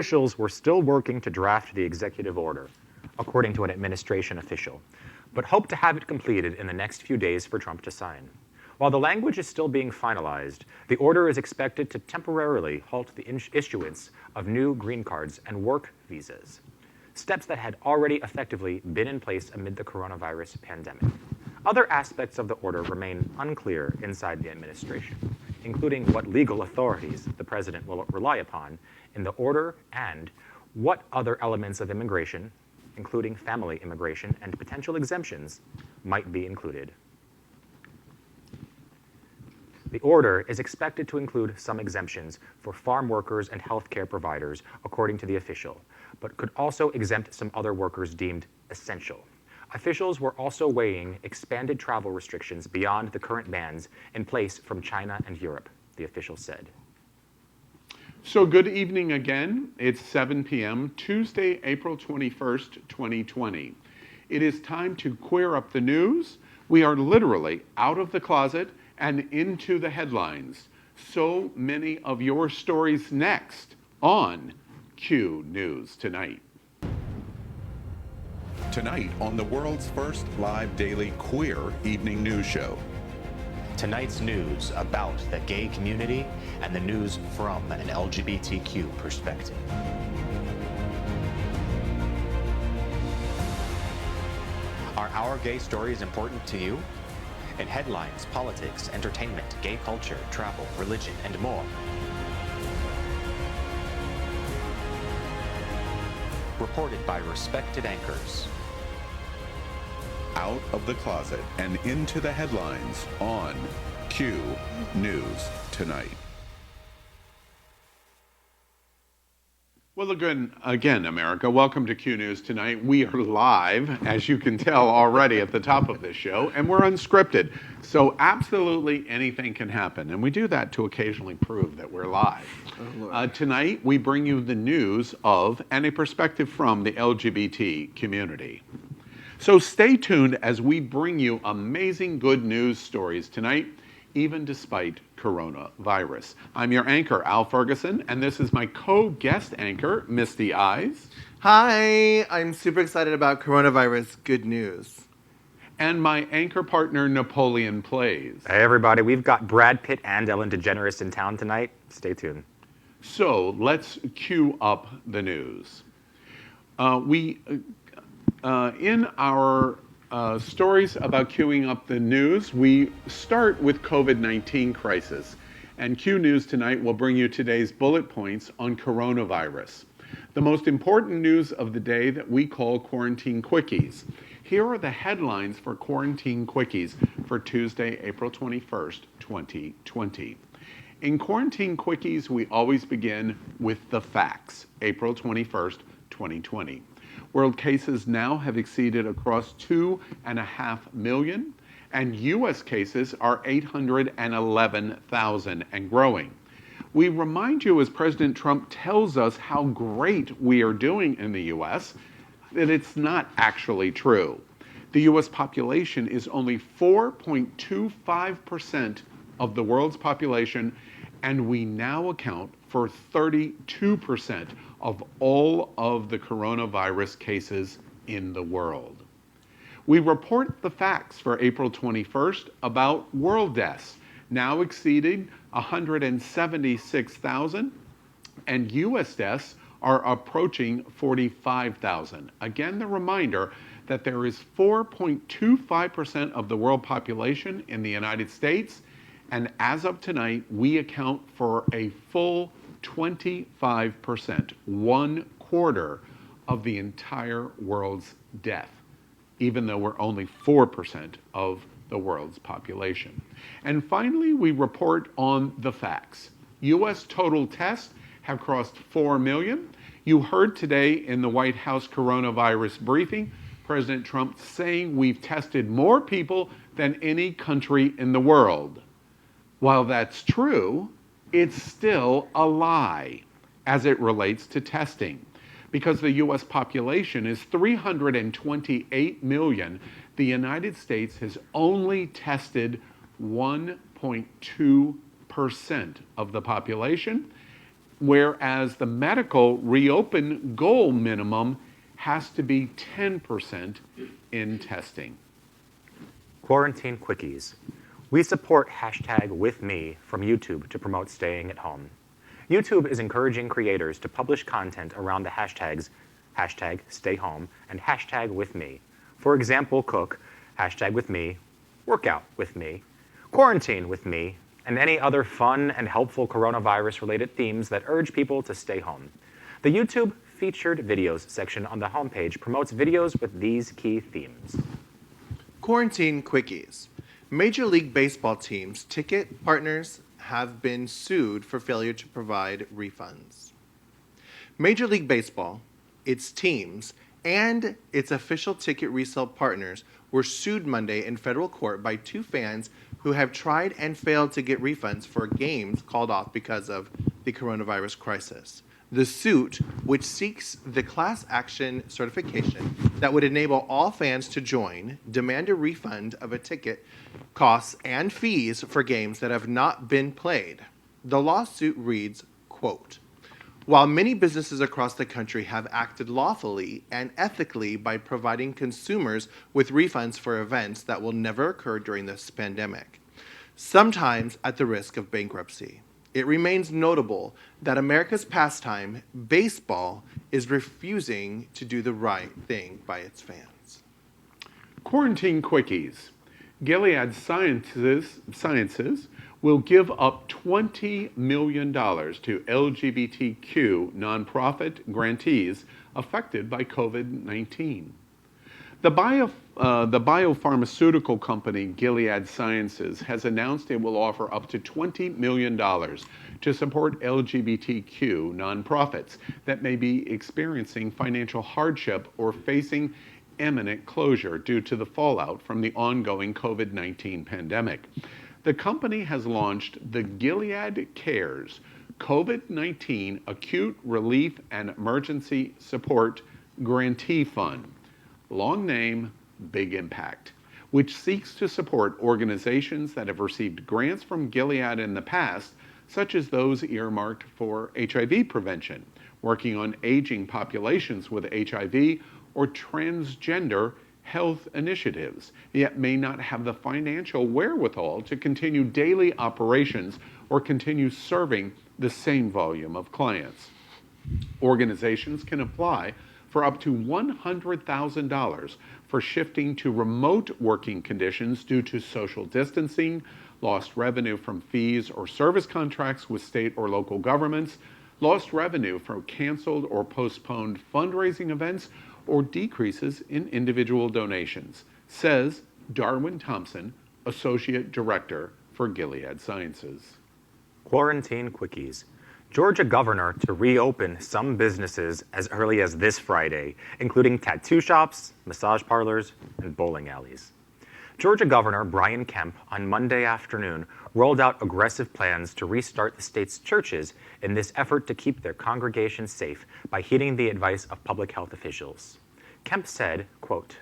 officials were still working to draft the executive order, according to an administration official, but hope to have it completed in the next few days for Trump to sign. While the language is still being finalized, the order is expected to temporarily halt the issuance of new green cards and work visas, steps that had already effectively been in place amid the coronavirus pandemic. Other aspects of the order remain unclear inside the administration, including what legal authorities the president will rely upon in the order and what other elements of immigration, including family immigration and potential exemptions, might be included. The order is expected to include some exemptions for farm workers and healthcare providers, according to the official, but could also exempt some other workers deemed essential. Officials were also weighing expanded travel restrictions beyond the current bans in place from China and Europe, the official said. So good evening again. It's 7 p.m., Tuesday, April 21st, 2020. It is time to queer up the news. We are literally out of the closet and into the headlines. So many of your stories next on Q News Tonight. Tonight on the world's first live daily queer evening news show. Tonight's news about the gay community and the news from an LGBTQ perspective. Are our gay stories important to you? In headlines, politics, entertainment, gay culture, travel, religion, and more. Reported by respected anchors. Out of the closet and into the headlines on Q News Tonight. Well, again, America, welcome to Q News Tonight. We are live, as you can tell already at the top of this show, and we're unscripted. So absolutely anything can happen, and we do that to occasionally prove that we're live. Tonight, we bring you the news of and a perspective from the LGBT community. So stay tuned as we bring you amazing good news stories tonight, even despite coronavirus. I'm your anchor, Al Ferguson, and this is my co-guest anchor, Misty Eyes. Hi, I'm super excited about coronavirus good news. And my anchor partner, Napoleon Plays. Hey everybody, we've got Brad Pitt and Ellen DeGeneres in town tonight. Stay tuned. So let's cue up the news. In our stories about queuing up the news, we start with COVID-19 crisis. And Q News Tonight will bring you today's bullet points on coronavirus. The most important news of the day that we call Quarantine Quickies. Here are the headlines for Quarantine Quickies for Tuesday, April 21st, 2020. In Quarantine Quickies, we always begin with the facts, April 21st, 2020. World cases now have exceeded across 2.5 million, and U.S. cases are 811,000 and growing. We remind you, as President Trump tells us how great we are doing in the U.S., that it's not actually true. The U.S. population is only 4.25% of the world's population, and we now account for 32% of all of the coronavirus cases in the world. We report the facts for April 21st about world deaths, now exceeding 176,000, and U.S. deaths are approaching 45,000. Again, the reminder that there is 4.25% of the world population in the United States, and as of tonight, we account for a full 25%, 1/4 of the entire world's death, even though we're only 4% of the world's population. And finally, we report on the facts. U.S. total tests have crossed 4 million. You heard today in the White House coronavirus briefing, President Trump saying we've tested more people than any country in the world. While that's true, it's still a lie as it relates to testing. Because the U.S. population is 328 million, the United States has only tested 1.2% of the population. whereas the medical reopen goal minimum has to be 10% in testing. Quarantine quickies. We support #WithMe from YouTube to promote staying at home. YouTube is encouraging creators to publish content around the hashtags #StayHome and #WithMe. For example, cook, #WithMe, workout with me, quarantine with me, and any other fun and helpful coronavirus-related themes that urge people to stay home. The YouTube Featured Videos section on the homepage promotes videos with these key themes. Quarantine quickies. Major League Baseball teams' ticket partners have been sued for failure to provide refunds. Major League Baseball, its teams, and its official ticket resale partners were sued Monday in federal court by two fans who have tried and failed to get refunds for games called off because of the coronavirus crisis. The suit, which seeks the class action certification that would enable all fans to join, demand a refund of a ticket costs and fees for games that have not been played. The lawsuit reads, quote, "While many businesses across the country have acted lawfully and ethically by providing consumers with refunds for events that will never occur during this pandemic, sometimes at the risk of bankruptcy, it remains notable that America's pastime, baseball, is refusing to do the right thing by its fans." Quarantine quickies. Gilead Sciences will give up $20 million to LGBTQ nonprofit grantees affected by COVID-19. The biopharmaceutical company Gilead Sciences has announced it will offer up to $20 million to support LGBTQ nonprofits that may be experiencing financial hardship or facing imminent closure due to the fallout from the ongoing COVID-19 pandemic. The company has launched the Gilead Cares COVID-19 Acute Relief and Emergency Support Grantee Fund, long name, big impact, which seeks to support organizations that have received grants from Gilead in the past, such as those earmarked for HIV prevention, working on aging populations with HIV, or transgender health initiatives, yet may not have the financial wherewithal to continue daily operations or continue serving the same volume of clients. Organizations can apply for up to $100,000 for shifting to remote working conditions due to social distancing, lost revenue from fees or service contracts with state or local governments, lost revenue from canceled or postponed fundraising events, or decreases in individual donations, says Darwin Thompson, Associate Director for Gilead Sciences. Quarantine quickies. Georgia governor to reopen some businesses as early as this Friday, including tattoo shops, massage parlors, and bowling alleys. Georgia Governor Brian Kemp on Monday afternoon rolled out aggressive plans to restart the state's churches in this effort to keep their congregations safe by heeding the advice of public health officials. Kemp said, quote,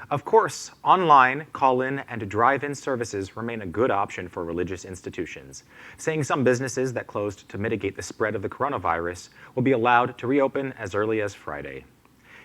"Of course, online, call-in, and drive-in services remain a good option for religious institutions, saying some businesses that closed to mitigate the spread of the coronavirus will be allowed to reopen as early as Friday."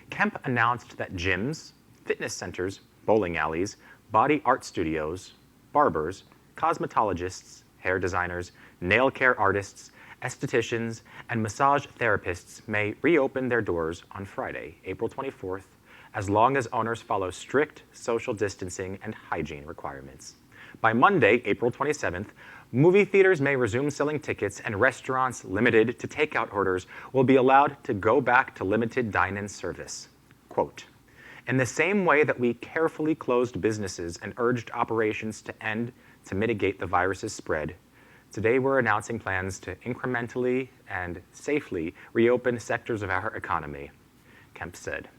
Kemp announced that gyms, fitness centers, bowling alleys, body art studios, barbers, cosmetologists, hair designers, nail care artists, estheticians, and massage therapists may reopen their doors on Friday, April 24th, as long as owners follow strict social distancing and hygiene requirements. By Monday, April 27th, movie theaters may resume selling tickets and restaurants limited to takeout orders will be allowed to go back to limited dine-in service. Quote, "In the same way that we carefully closed businesses and urged operations to end to mitigate the virus's spread, today we're announcing plans to incrementally and safely reopen sectors of our economy," Kemp said.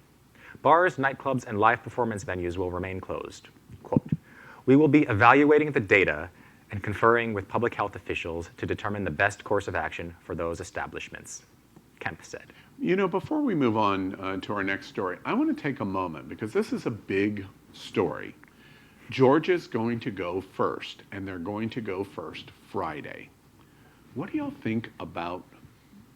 Bars, nightclubs, and live performance venues will remain closed. Quote, "We will be evaluating the data and conferring with public health officials to determine the best course of action for those establishments," Kemp said. You know, before we move on to our next story, I want to take a moment because this is a big story. Georgia's going to go first, and they're going to go first Friday. What do y'all think about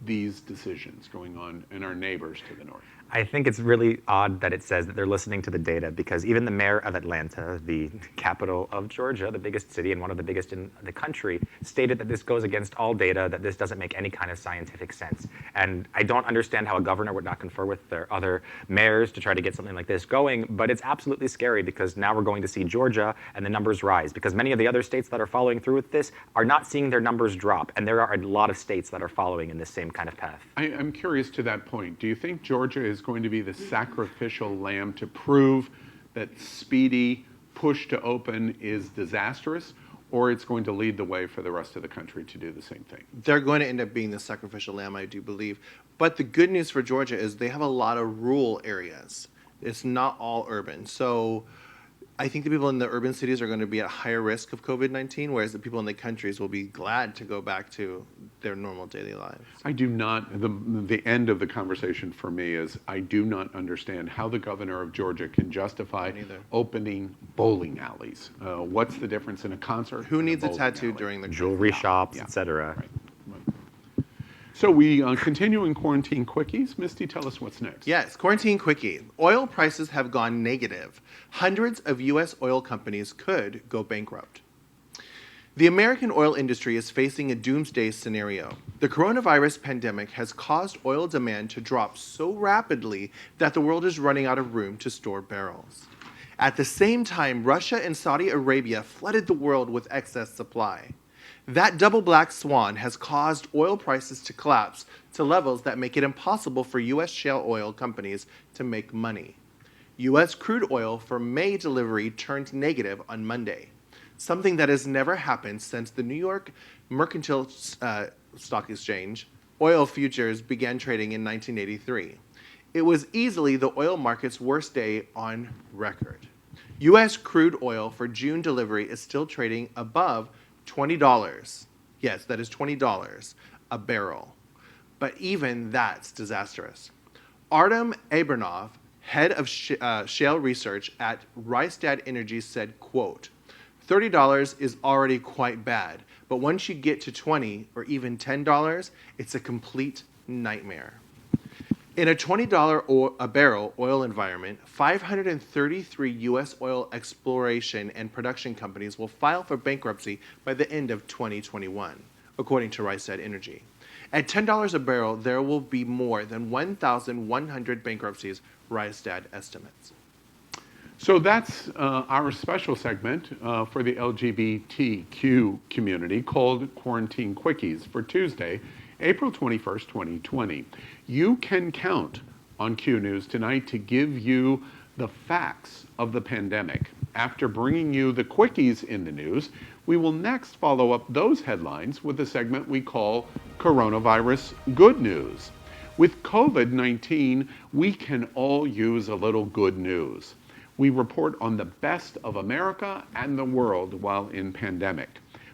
these decisions going on in our neighbors to the north? I think it's really odd that it says that they're listening to the data, because even the mayor of Atlanta, the capital of Georgia, the biggest city and one of the biggest in the country, stated that this goes against all data, that this doesn't make any kind of scientific sense. And I don't understand how a governor would not confer with their other mayors to try to get something like this going, but it's absolutely scary, because now we're going to see Georgia and the numbers rise, because many of the other states that are following through with this are not seeing their numbers drop, and there are a lot of states that are following in this same kind of path. I'm curious to that point. Do you think Georgia is going to be the sacrificial lamb to prove that speedy push to open is disastrous, or it's going to lead the way for the rest of the country to do the same thing? They're going to end up being the sacrificial lamb, I do believe. But the good news for Georgia is they have a lot of rural areas. It's not all urban. So I think the people in the urban cities are going to be at higher risk of COVID-19, whereas the people in the countries will be glad to go back to their normal daily lives. I do not, the end of the conversation for me is I do not understand how the governor of Georgia can justify opening bowling alleys. What's the difference in a concert? Who needs a bowling tattoo alley? during the Jewelry shops, Yeah. etc. Right. So we continue in quarantine quickies. Misty, tell us what's next. Yes, quarantine quickie. Oil prices have gone negative. Hundreds of U.S. oil companies could go bankrupt. The American oil industry is facing a doomsday scenario. The coronavirus pandemic has caused oil demand to drop so rapidly that the world is running out of room to store barrels. At the same time, Russia and Saudi Arabia flooded the world with excess supply. That double black swan has caused oil prices to collapse to levels that make it impossible for U.S. shale oil companies to make money. U.S. crude oil for May delivery turned negative on Monday, something that has never happened since the New York Mercantile Stock Exchange oil futures began trading in 1983. It was easily the oil market's worst day on record. U.S. crude oil for June delivery is still trading above $20. Yes, that is $20 a barrel. But even that's disastrous. Artem Abramov, head of shale research at Rystad Energy, said, quote, $30 is already quite bad, but once you get to $20 or even $10, it's a complete nightmare. In a $20 a barrel oil environment, 533 U.S. oil exploration and production companies will file for bankruptcy by the end of 2021, according to Rystad Energy. At $10 a barrel, there will be more than 1,100 bankruptcies, Rystad estimates. So that's our special segment for the LGBTQ community called Quarantine Quickies for Tuesday, April 21st, 2020. You can count on Q News tonight to give you the facts of the pandemic. After bringing you the quickies in the news, we will next follow up those headlines with a segment we call Coronavirus Good News. With COVID-19, we can all use a little good news. We report on the best of America and the world while in pandemic.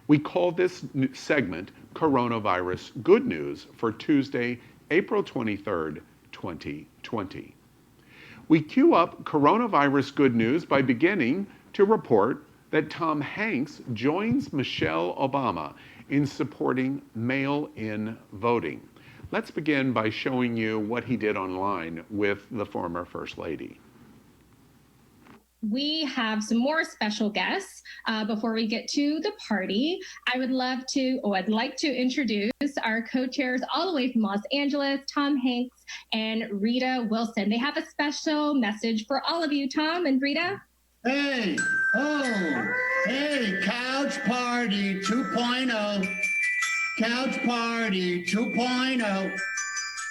We call this segment Coronavirus Good News for Tuesday, April 23rd, 2020. We cue up Coronavirus Good News by beginning to report that Tom Hanks joins Michelle Obama in supporting mail-in voting. Let's begin by showing you what he did online with the former First Lady. We have some more special guests before we get to the party. I'd like to introduce our co-chairs all the way from Los Angeles, Tom Hanks and Rita Wilson. They have a special message for all of you, Tom and Rita. Hey, Couch Party 2.0. Couch Party 2.0.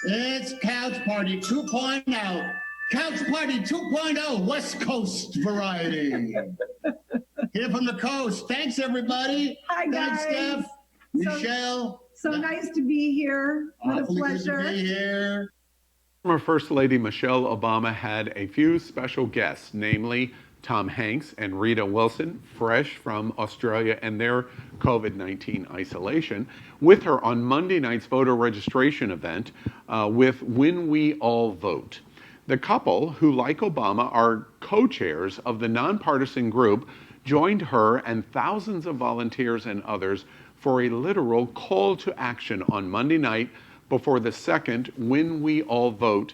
It's Couch Party 2.0. Couch Party 2.0, West Coast variety. Here from the coast. Thanks, everybody. Hi, guys. Thanks, Steph, Michelle. So nice to be here. What a pleasure. Good to be here. Former First Lady Michelle Obama had a few special guests, namely Tom Hanks and Rita Wilson, fresh from Australia and their COVID-19 isolation, with her on Monday night's voter registration event with When We All Vote. The couple, who like Obama are co-chairs of the nonpartisan group, joined her and thousands of volunteers and others for a literal call to action on Monday night, before the second When We All Vote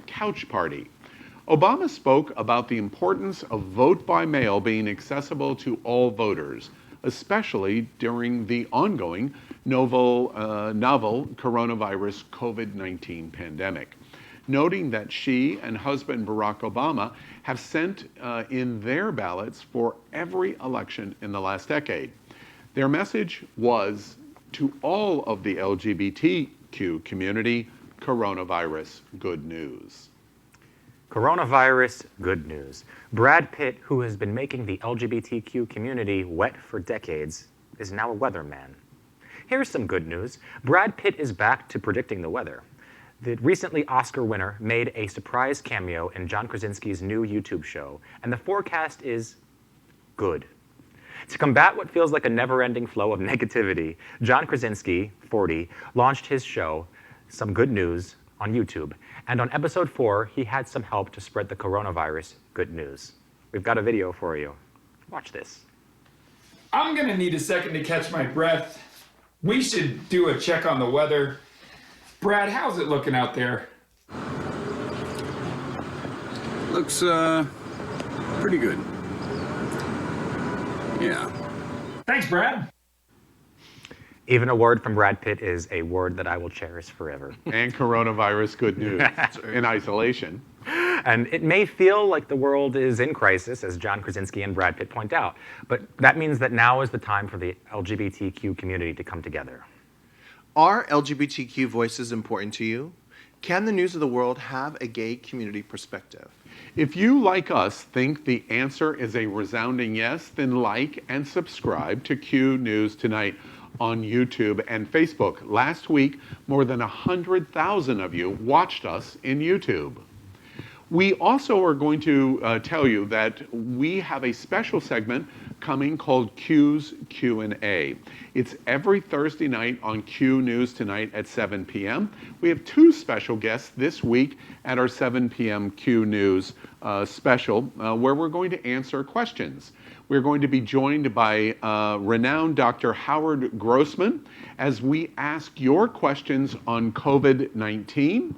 #Couch Party. Obama spoke about the importance of vote by mail being accessible to all voters, especially during the ongoing novel coronavirus COVID-19 pandemic, noting that she and husband Barack Obama have sent in their ballots for every election in the last decade. Their message was to all of the LGBTQ community, coronavirus good news. Coronavirus good news. Brad Pitt, who has been making the LGBTQ community wet for decades, is now a weatherman. Here's some good news. Brad Pitt is back to predicting the weather. The recently Oscar winner made a surprise cameo in John Krasinski's new YouTube show, and the forecast is good. To combat what feels like a never-ending flow of negativity, John Krasinski, 40, launched his show, Some Good News, on YouTube. And on episode 4, he had some help to spread the coronavirus good news. We've got a video for you. Watch this. I'm gonna need a second to catch my breath. We should do a check on the weather. Brad, how's it looking out there? Looks, pretty good. Yeah. Thanks, Brad. Even a word from Brad Pitt is a word that I will cherish forever. And coronavirus good news in isolation. And it may feel like the world is in crisis, as John Krasinski and Brad Pitt point out, but that means that now is the time for the LGBTQ community to come together. Are LGBTQ voices important to you? Can the news of the world have a gay community perspective? If you, like us, think the answer is a resounding yes, then like and subscribe to Q News Tonight on YouTube and Facebook. Last week, more than 100,000 of you watched us in YouTube. We also are going to tell you that we have a special segment coming called Q's Q&A. It's every Thursday night on Q News Tonight at 7 p.m. We have 2 special guests this week at our 7 p.m. Q News special where we're going to answer questions. We're going to be joined by renowned Dr. Howard Grossman as we ask your questions on COVID-19.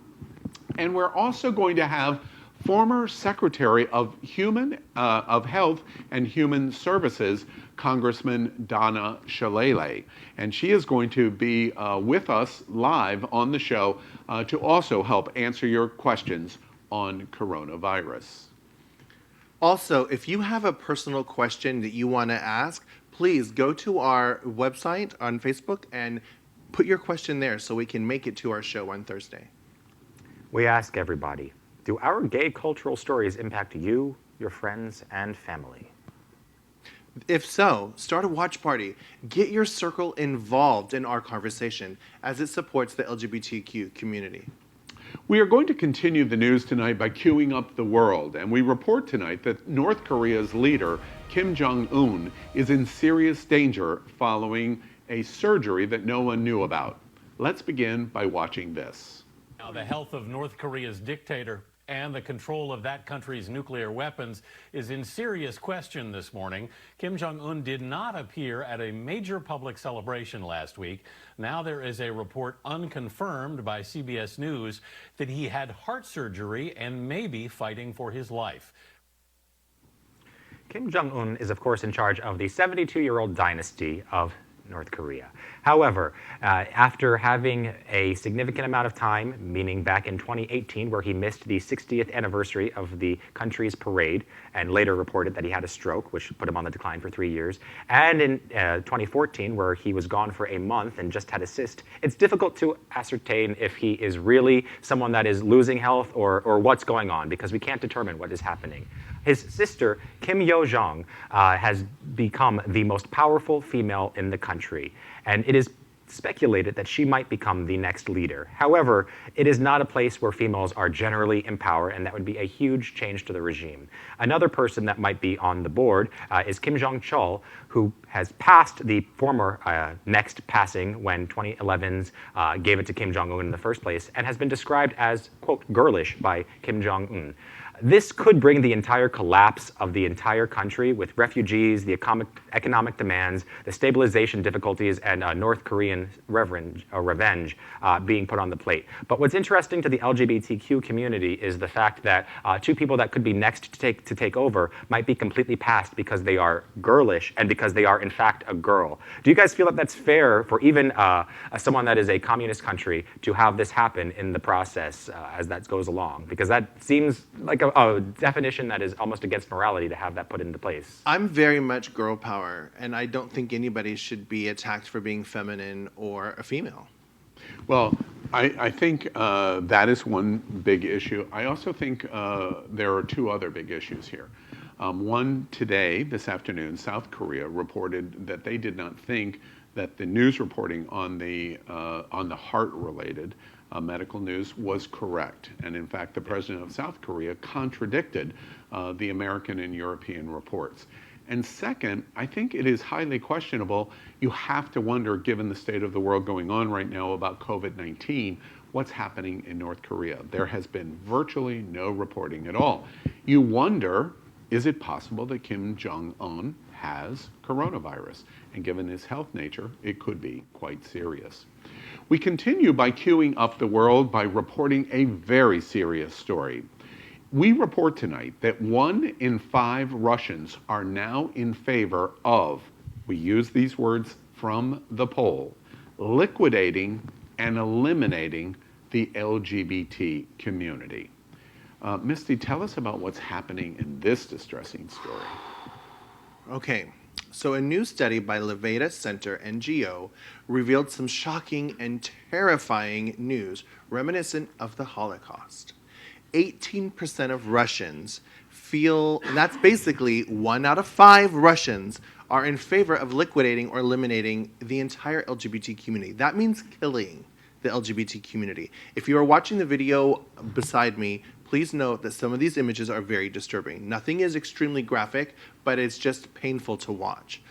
And we're also going to have former Secretary of Health and Human Services, Congressman Donna Shalala. And she is going to be with us live on the show to also help answer your questions on coronavirus. Also, if you have a personal question that you want to ask, please go to our website on Facebook and put your question there so we can make it to our show on Thursday. We ask everybody, do our gay cultural stories impact you, your friends, and family? If so, start a watch party. Get your circle involved in our conversation as it supports the LGBTQ community. We are going to continue the news tonight by queuing up the world, and we report tonight that North Korea's leader, Kim Jong-un, is in serious danger following a surgery that no one knew about. Let's begin by watching this. Now, the health of North Korea's dictator and the control of that country's nuclear weapons is in serious question this morning. Kim Jong-un did not appear at a major public celebration last week. Now there is a report unconfirmed by CBS News that he had heart surgery and may be fighting for his life. Kim Jong-un is, of course, in charge of the 72-year-old dynasty of North Korea. However, after having a significant amount of time, meaning back in 2018, where he missed the 60th anniversary of the country's parade, and later reported that he had a stroke, which put him on the decline for 3 years, and in 2014, where he was gone for a month and just had a cyst, it's difficult to ascertain if he is really someone that is losing health or what's going on, because we can't determine what is happening. His sister, Kim Yo-jong, has become the most powerful female in the country, and it is speculated that she might become the next leader. However, it is not a place where females are generally in power, and that would be a huge change to the regime. Another person that might be on the board is Kim Jong-chol, who has passed the former next passing when 2011's gave it to Kim Jong-un in the first place, and has been described as, quote, girlish by Kim Jong-un. This could bring the entire collapse of the entire country with refugees, the economic demands, the stabilization difficulties, and North Korean revenge being put on the plate. But what's interesting to the LGBTQ community is the fact that two people that could be next to take over might be completely passed because they are girlish and because they are in fact a girl. Do you guys feel that that's fair for even someone that is a communist country to have this happen in the process as that goes along? Because that seems like a definition that is almost against morality to have that put into place. I'm very much girl power, and I don't think anybody should be attacked for being feminine or a female. Well, I think that is one big issue. I also think there are two other big issues here. One today, this afternoon, South Korea reported that they did not think that the news reporting on the heart-related medical news was correct. And in fact, the president of South Korea contradicted the American and European reports. And second, I think it is highly questionable. You have to wonder, given the state of the world going on right now about COVID-19, what's happening in North Korea. There has been virtually no reporting at all. You wonder, is it possible that Kim Jong-un has coronavirus? And given his health nature, it could be quite serious. We continue by queuing up the world by reporting a very serious story. We report tonight that 1 in 5 Russians are now in favor of, we use these words from the poll, liquidating and eliminating the LGBT community. Misty, tell us about what's happening in this distressing story. Okay, so a new study by Levada Center NGO revealed some shocking and terrifying news reminiscent of the Holocaust. 18% of Russians feel, and that's basically 1 out of 5 Russians are in favor of liquidating or eliminating the entire LGBT community. That means killing the LGBT community. If you are watching the video beside me, please note that some of these images are very disturbing. Nothing is extremely graphic, but it's just painful to watch.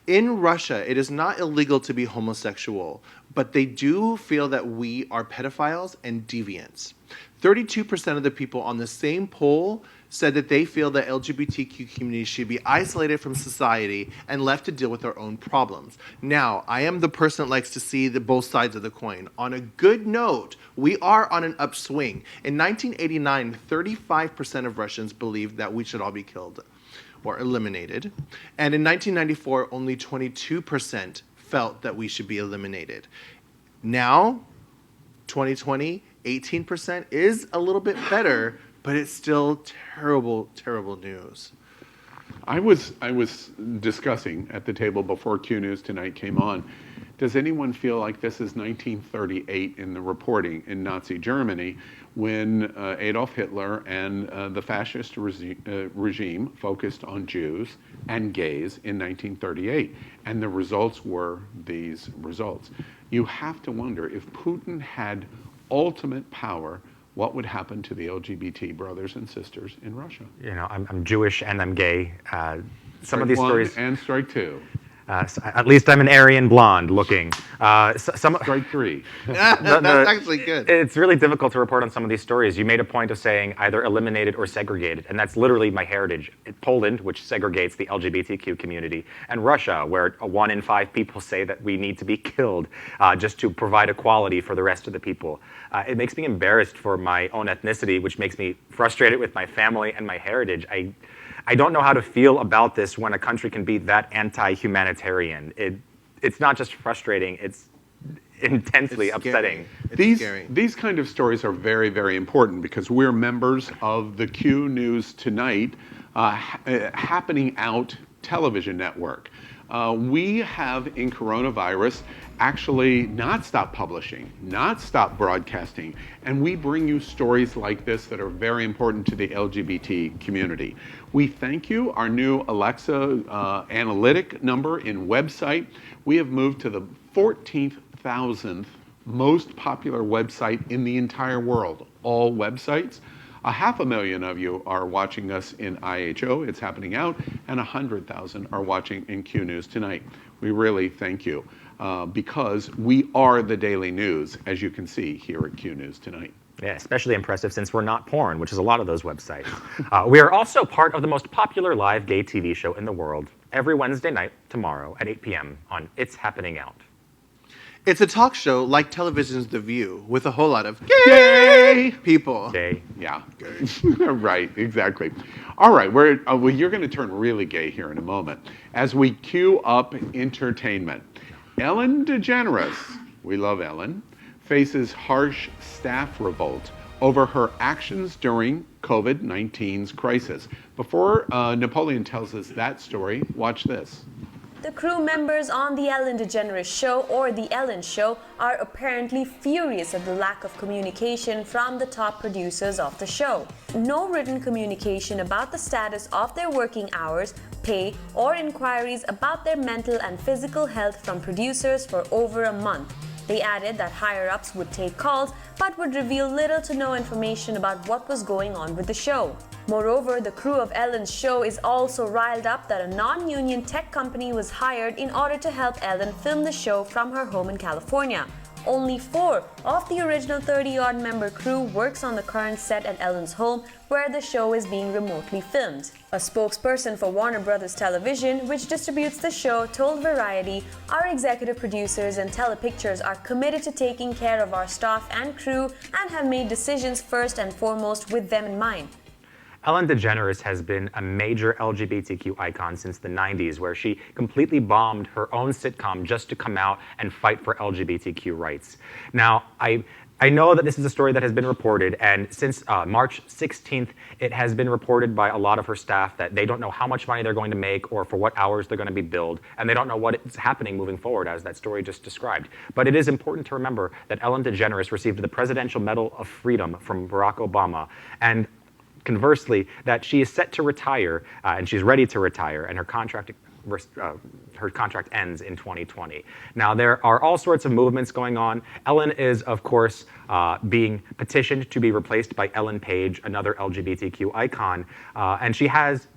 In Russia, it is not illegal to be homosexual, but they do feel that we are pedophiles and deviants. 32% of the people on the same poll said that they feel that LGBTQ community should be isolated from society and left to deal with their own problems. Now, I am the person that likes to see both sides of the coin. On a good note, we are on an upswing. In 1989, 35% of Russians believed that we should all be killed or eliminated. And in 1994, only 22% felt that we should be eliminated. Now, 2020, 18% is a little bit better, but it's still terrible, terrible news. I was discussing at the table before Q News Tonight came on, does anyone feel like this is 1938 in the reporting in Nazi Germany when Adolf Hitler and the fascist regime focused on Jews and gays in 1938? And the results were these results. You have to wonder, if Putin had ultimate power, what would happen to the LGBT brothers and sisters in Russia? You know, I'm Jewish and I'm gay. Some of these one stories. And strike 2. At least I'm an Aryan blonde looking. Strike 3. That's actually good. It's really difficult to report on some of these stories. You made a point of saying either eliminated or segregated, and that's literally my heritage. Poland, which segregates the LGBTQ community, and Russia, where 1 in 5 people say that we need to be killed just to provide equality for the rest of the people. It makes me embarrassed for my own ethnicity, which makes me frustrated with my family and my heritage. I don't know how to feel about this when a country can be that anti-humanitarian. It's not just frustrating, it's intensely upsetting. These kind of stories are very, very important because we're members of the Q News Tonight Happening Out television network. We have in coronavirus actually not stopped publishing, not stopped broadcasting, and we bring you stories like this that are very important to the LGBT community. We thank you. Our new Alexa analytic number in website, we have moved to the 14,000th most popular website in the entire world, all websites. 500,000 of you are watching us in IHO, it's happening out, and 100,000 are watching in Q News Tonight. We really thank you because we are the daily news, as you can see here at Q News Tonight. Yeah, especially impressive since we're not porn, which is a lot of those websites. We are also part of the most popular live gay TV show in the world every Wednesday night tomorrow at 8 p.m. on It's Happening Out. It's a talk show like television's The View with a whole lot of gay people. Gay. Yeah, right, exactly. All right, well, you're going to turn really gay here in a moment as we queue up entertainment. Ellen DeGeneres, we love Ellen, faces harsh staff revolt over her actions during COVID-19's crisis. Before Napoleon tells us that story, watch this. The crew members on The Ellen DeGeneres Show, or The Ellen Show, are apparently furious at the lack of communication from the top producers of the show. No written communication about the status of their working hours, pay, or inquiries about their mental and physical health from producers for over a month. They added that higher-ups would take calls, but would reveal little to no information about what was going on with the show. Moreover, the crew of Ellen's show is also riled up that a non-union tech company was hired in order to help Ellen film the show from her home in California. Only 4 of the original 30-odd member crew works on the current set at Ellen's home, where the show is being remotely filmed. A spokesperson for Warner Brothers Television, which distributes the show, told Variety, "Our executive producers and Telepictures are committed to taking care of our staff and crew and have made decisions first and foremost with them in mind." Ellen DeGeneres has been a major LGBTQ icon since the 90s, where she completely bombed her own sitcom just to come out and fight for LGBTQ rights. Now, I know that this is a story that has been reported, and since March 16th, it has been reported by a lot of her staff that they don't know how much money they're going to make or for what hours they're going to be billed, and they don't know what is happening moving forward, as that story just described. But it is important to remember that Ellen DeGeneres received the Presidential Medal of Freedom from Barack Obama, and conversely, that she is set to retire, and she's ready to retire, and her contract ends in 2020. Now, there are all sorts of movements going on. Ellen is, of course, being petitioned to be replaced by Ellen Page, another LGBTQ icon, and she has,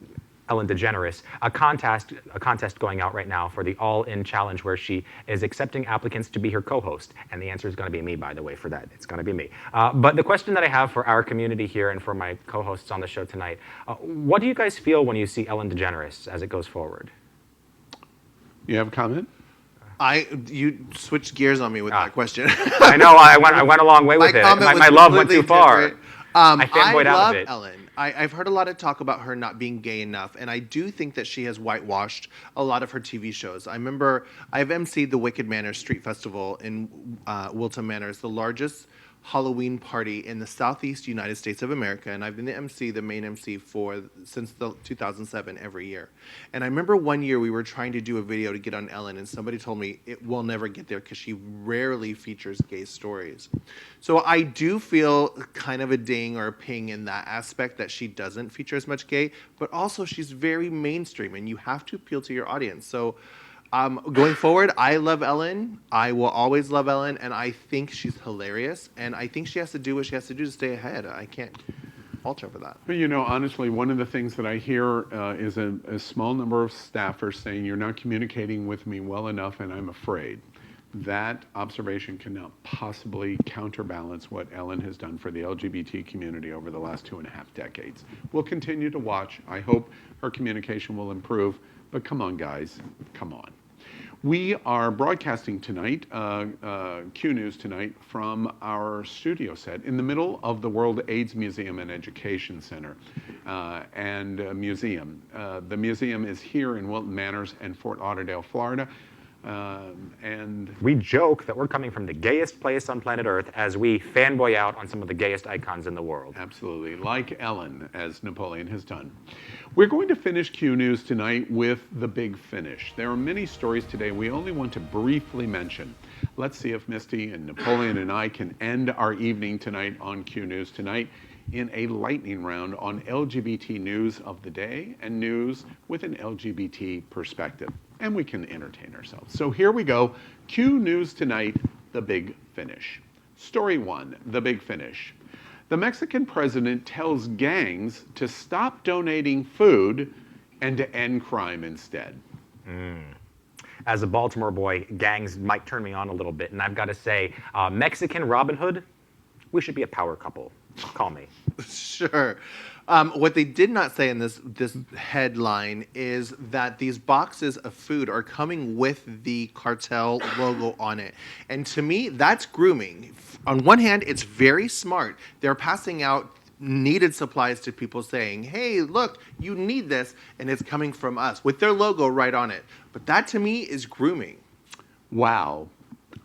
Ellen DeGeneres, a contest going out right now for the All-In Challenge, where she is accepting applicants to be her co-host. And the answer is going to be me, by the way, for that. It's going to be me. But the question that I have for our community here and for my co-hosts on the show tonight, what do you guys feel when you see Ellen DeGeneres as it goes forward? You have a comment? You switched gears on me with that question. I know, I went a long way with it. My love went too far. I fanboyed out of it. Ellen. I've heard a lot of talk about her not being gay enough, and I do think that she has whitewashed a lot of her TV shows. I remember I've emceed the Wicked Manor Street Festival in Wilton Manor. It's the largest Halloween party in the Southeast United States of America, and I've been the main MC since 2007 every year. And I remember one year we were trying to do a video to get on Ellen, and somebody told me it will never get there because she rarely features gay stories. So I do feel kind of a ding or a ping in that aspect that she doesn't feature as much gay, but also she's very mainstream, and you have to appeal to your audience. So going forward, I love Ellen. I will always love Ellen, and I think she's hilarious, and I think she has to do what she has to do to stay ahead. I can't fault her for that. But honestly, one of the things that I hear is a small number of staffers saying, "You're not communicating with me well enough, and I'm afraid." That observation cannot possibly counterbalance what Ellen has done for the LGBT community over the last 2.5 decades. We'll continue to watch. I hope her communication will improve, but come on, guys, come on. We are broadcasting tonight, Q News tonight, from our studio set in the middle of the World AIDS Museum and Education Center and museum. The museum is here in Wilton Manors and Fort Lauderdale, Florida. And we joke that we're coming from the gayest place on planet Earth as we fanboy out on some of the gayest icons in the world. Absolutely, like Ellen, as Napoleon has done. We're going to finish Q News tonight with the big finish. There are many stories today we only want to briefly mention. Let's see if Misty and Napoleon and I can end our evening tonight on Q News tonight in a lightning round on LGBT news of the day and news with an LGBT perspective. And we can entertain ourselves. So here we go. Q News tonight, the big finish. Story 1, the big finish. The Mexican president tells gangs to stop donating food and to end crime instead. As a Baltimore boy, gangs might turn me on a little bit. And I've got to say, Mexican Robin Hood, We should be a power couple. Call me. Sure. What they did not say in this headline is that these boxes of food are coming with the cartel logo on it. And to me, that's grooming. On one hand, it's very smart. They're passing out needed supplies to people saying, hey, look, you need this, and it's coming from us with their logo right on it. But that to me is grooming. Wow.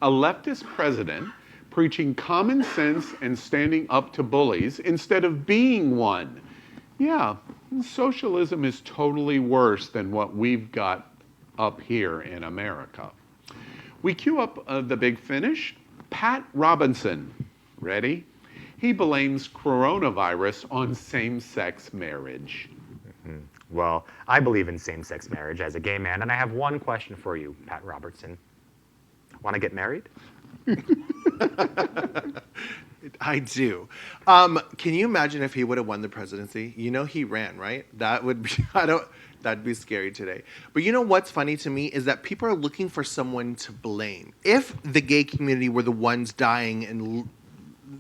A leftist president preaching common sense and standing up to bullies instead of being one. Yeah, socialism is totally worse than what we've got up here in America. We cue up the big finish. Pat Robinson. Ready? He blames coronavirus on same-sex marriage. Mm-hmm. Well, I believe in same-sex marriage as a gay man, and I have one question for you, Pat Robertson. Want to get married? I do. Can you imagine if he would have won the presidency? You know he ran, right? That would be, that'd be scary today. But you know what's funny to me is that people are looking for someone to blame. If the gay community were the ones dying and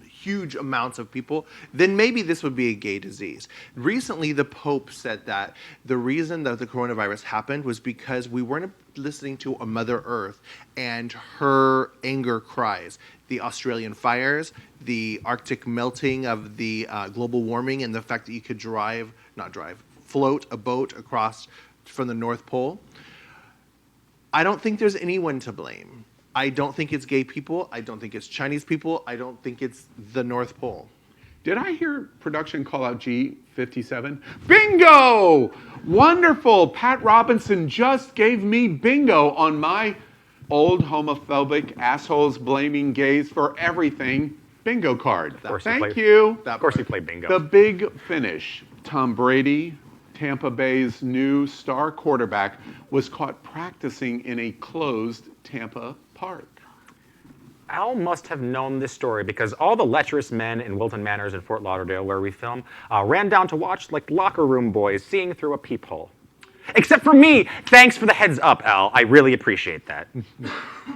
huge amounts of people, then maybe this would be a gay disease. Recently, the Pope said that the reason that the coronavirus happened was because we weren't listening to a Mother Earth and her anger cries. The Australian fires, the Arctic melting of the global warming, and the fact that you could float a boat across from the North Pole. I don't think there's anyone to blame. I don't think it's gay people. I don't think it's Chinese people. I don't think it's the North Pole. Did I hear production call out G57? Bingo! Wonderful! Pat Robinson just gave me bingo on my old homophobic assholes blaming gays for everything bingo card. Thank you. Of course you play bingo. The big finish. Tom Brady, Tampa Bay's new star quarterback, was caught practicing in a closed Tampa park. Al must have known this story because all the lecherous men in Wilton Manors in Fort Lauderdale, where we film, ran down to watch like locker room boys seeing through a peephole. Except for me. Thanks for the heads up, Al. I really appreciate that.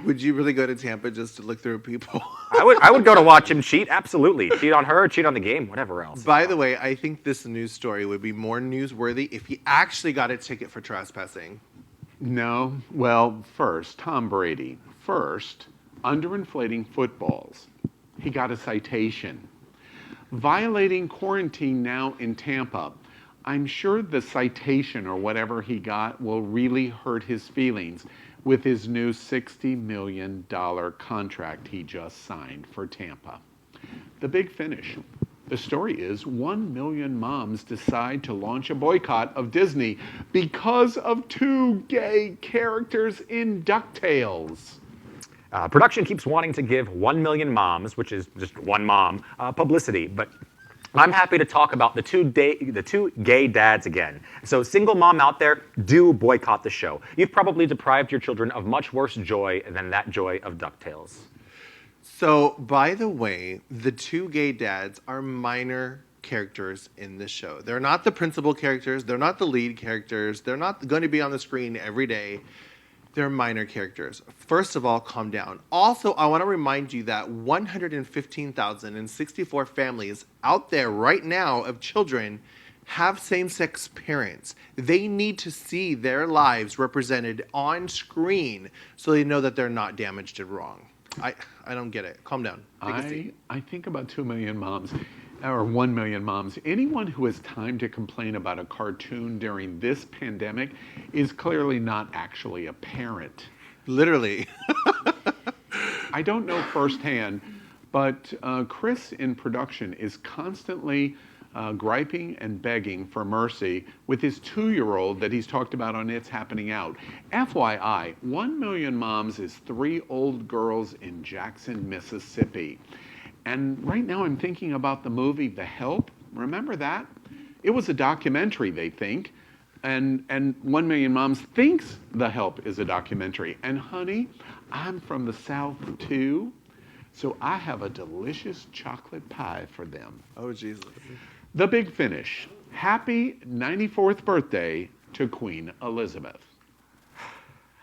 Would you really go to Tampa just to look through people? I would go to watch him cheat. Absolutely. Cheat on her, cheat on the game, whatever else. By the way, I think this news story would be more newsworthy if he actually got a ticket for trespassing. No. Well, first, Tom Brady. First, underinflating footballs. He got a citation. Violating quarantine now in Tampa. I'm sure the citation or whatever he got will really hurt his feelings with his new $60 million contract he just signed for Tampa. The big finish. The story is 1 million moms decide to launch a boycott of Disney because of 2 gay characters in DuckTales. Production keeps wanting to give 1 million moms, which is just one mom, publicity, but I'm happy to talk about the two gay dads again. So single mom out there, do boycott the show. You've probably deprived your children of much worse joy than that joy of DuckTales. So, by the way, the 2 gay dads are minor characters in the show. They're not the principal characters. They're not the lead characters. They're not going to be on the screen every day. They're minor characters. First of all, calm down. Also, I want to remind you that 115,064 families out there right now of children have same-sex parents. They need to see their lives represented on screen so they know that they're not damaged and wrong. I don't get it. Calm down. Take a seat. I think about 2 million moms, or 1 million moms. Anyone who has time to complain about a cartoon during this pandemic is clearly not actually a parent. Literally. I don't know firsthand, but Chris in production is constantly griping and begging for mercy with his 2-year-old that he's talked about on It's Happening Out. FYI, 1 million moms is 3 old girls in Jackson, Mississippi. And right now I'm thinking about the movie The Help. Remember that? It was a documentary, they think. And 1 million moms thinks The Help is a documentary. And honey, I'm from the South too. So I have a delicious chocolate pie for them. Oh, Jesus. The big finish. Happy 94th birthday to Queen Elizabeth.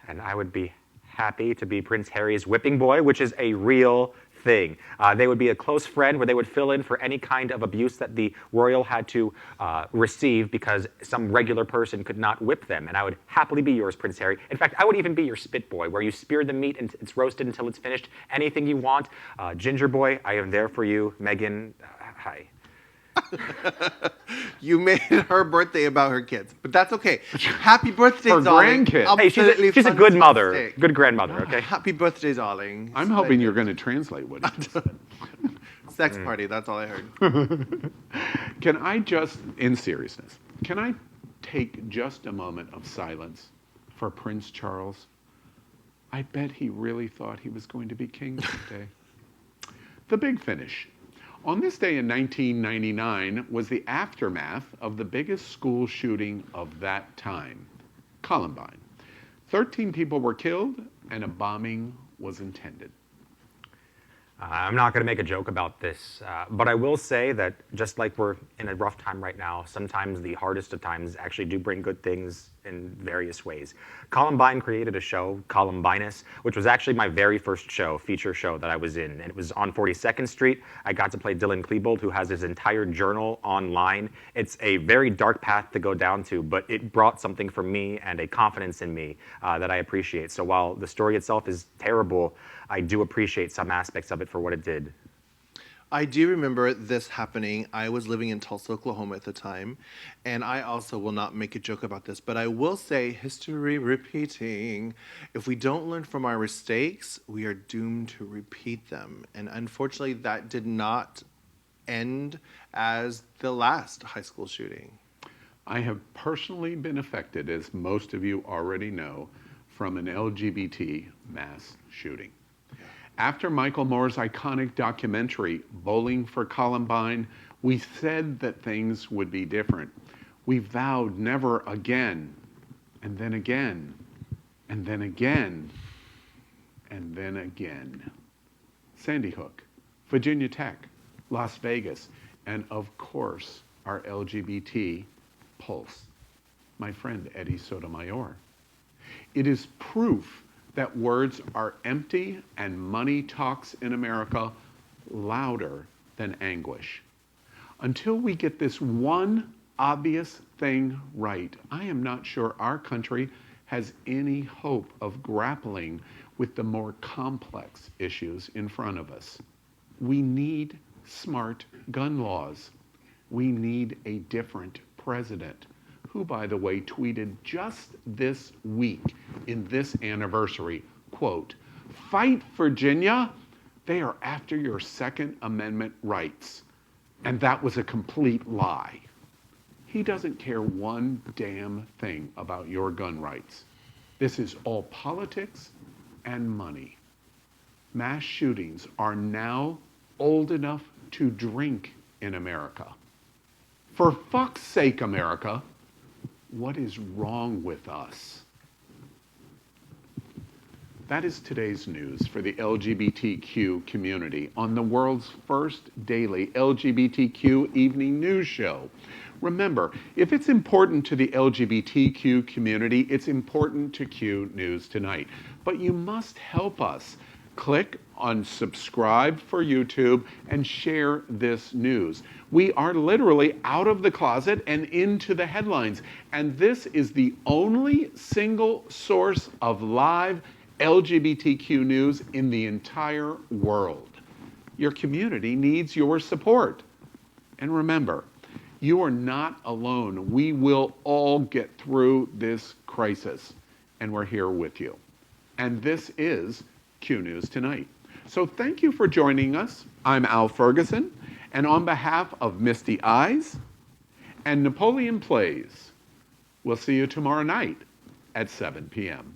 And I would be happy to be Prince Harry's whipping boy, which is a real thing. They would be a close friend where they would fill in for any kind of abuse that the royal had to receive because some regular person could not whip them. And I would happily be yours, Prince Harry. In fact, I would even be your spit boy, where you spear the meat and it's roasted until it's finished. Anything you want. Ginger boy, I am there for you. Meghan, hi. You made her birthday about her kids, but that's okay. Happy birthday, Her darling. grandkids. Hey, she's a good mother, good grandmother, okay? Happy birthday, darling. I'm hoping you're going to translate what he just said. Sex party, that's all I heard. Can I just, in seriousness, can I take just a moment of silence for Prince Charles? I bet he really thought he was going to be king someday. The big finish. On this day in 1999 was the aftermath of the biggest school shooting of that time, Columbine. 13 people were killed and a bombing was intended. I'm not going to make a joke about this, but I will say that just like we're in a rough time right now, sometimes the hardest of times actually do bring good things in various ways. Columbine created a show, Columbinus, which was actually my very first show, feature show that I was in. And it was on 42nd Street. I got to play Dylan Klebold, who has his entire journal online. It's a very dark path to go down to, but it brought something for me and a confidence in me that I appreciate. So while the story itself is terrible, I do appreciate some aspects of it for what it did. I do remember this happening. I was living in Tulsa, Oklahoma at the time, and I also will not make a joke about this, but I will say history repeating. If we don't learn from our mistakes, we are doomed to repeat them. And unfortunately, that did not end as the last high school shooting. I have personally been affected, as most of you already know, from an LGBT mass shooting. After Michael Moore's iconic documentary, Bowling for Columbine, we said that things would be different. We vowed never again, and then again, and then again, and then again. Sandy Hook, Virginia Tech, Las Vegas, and of course, our LGBT pulse, my friend Eddie Sotomayor. It is proof that words are empty and money talks in America louder than anguish. Until we get this one obvious thing right, I am not sure our country has any hope of grappling with the more complex issues in front of us. We need smart gun laws. We need a different president, who, by the way, tweeted just this week in this anniversary, quote, "Fight Virginia, they are after your Second Amendment rights." And that was a complete lie. He doesn't care one damn thing about your gun rights. This is all politics and money. Mass shootings are now old enough to drink in America. For fuck's sake, America, what is wrong with us? That is today's news for the LGBTQ community on the world's first daily LGBTQ evening news show. Remember, if it's important to the LGBTQ community, it's important to Q News Tonight. But you must help us. Click on subscribe for YouTube and share this news. We are literally out of the closet and into the headlines. And this is the only single source of live LGBTQ news in the entire world. Your community needs your support. And remember, you are not alone. We will all get through this crisis. And we're here with you. And this is Q News Tonight. So thank you for joining us. I'm Al Ferguson, and on behalf of Misty Eyes and Napoleon Plays, we'll see you tomorrow night at 7 p.m.